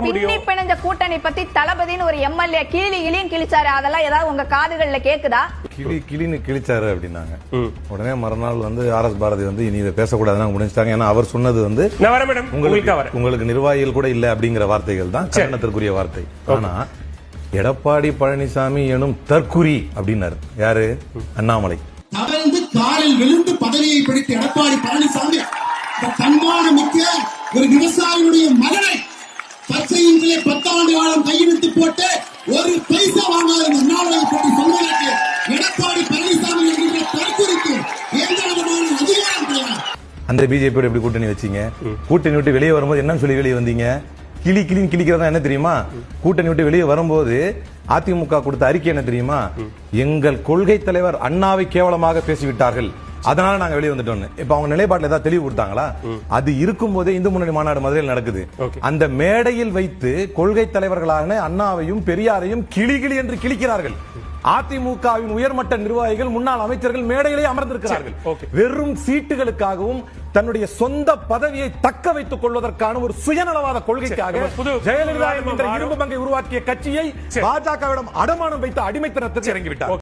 பின்னி பிணைஞ்ச கூட்டணி பத்தி தளபதினு ஒரு எம்எல்ஏ கிளியும் கிழிச்சாரு. அதெல்லாம் ஏதாவது உங்க காதுகள்ல கேக்குதா? கிளின்னு கிழிச்சாரு அப்படின்னாங்க. உடனே மறுநாள் RS பாரதி இனி இதை பேசக்கூடாதுன்னு முடிஞ்சிட்டாங்க. ஏன்னா அவர் சொன்னது உங்களுக்கு நிர்வாகிகள் கூட இல்ல அப்படிங்கிற வார்த்தைகள் தான் கண்டனத்திற்குரிய வார்த்தை. ஆனா எடப்பாடி பழனிசாமி எனும் தற்குறி அப்படின்னாரு யாரு? அண்ணாமலை. காலில் விழுந்து பதவியை பிடித்த எடப்பாடி பழனிசாமி தன்மானமிக்க ஒரு விவசாயியுடைய மகனை பச்சையிலே 10 ஆண்டு காலம் கையெழுத்து போட்டு ஒரு பைசா வாங்காத அண்ணாமலை பற்றி சொல்வதற்கு எடப்பாடி பழனிசாமி என்கிற தற்குறிக்கு எந்த விதமான அதிகாரம் கிடையாது. அந்த பிஜேபியோட எப்படி கூட்டணி வச்சீங்க? கூட்டணி விட்டு வெளியே வரும்போது என்னன்னு சொல்லி வெளியே வந்தீங்க? கிளின்னு கிழிக்கிறதா என்ன தெரியுமா? கூட்டணி விட்டு வெளியே வரும்போது அதிமுக கொடுத்த அறிக்கை என்ன தெரியுமா? எங்கள் கொள்கை தலைவர் அண்ணாவை கேவலமாக பேசிவிட்டார்கள், அதனால நாங்க வெளியே வந்துட்டோம். இப்ப அவங்க நிலைப்பாட்டில் ஏதாவது தெளிவு கொடுத்தாங்களா? அது இருக்கும் போதே இந்து முன்னணி மாநாடு மதுரையில் நடக்குது. அந்த மேடையில் வைத்து கொள்கை தலைவர்களான அண்ணாவையும் பெரியாரையும் கிளி என்று கிழிக்கிறார்கள். அதிமுகவின் உயர்மட்ட நிர்வாகிகள் முன்னாள் அமைச்சர்கள் மேடையிலே அமர்ந்திருக்கிறார்கள். வெறும் சீட்டுகளுக்காகவும் தன்னுடைய சொந்த பதவியை தக்க வைத்துக் கொள்வதற்கான ஒரு சுயநலவாத கொள்கைக்காக ஜெயலலிதா என்ற இரும்பு பங்கை உருவாக்கிய கட்சியை பாஜகவிடம் அடமானம் வைத்து அடிமைத்தனத்துக்கு இறங்கிவிட்டார்.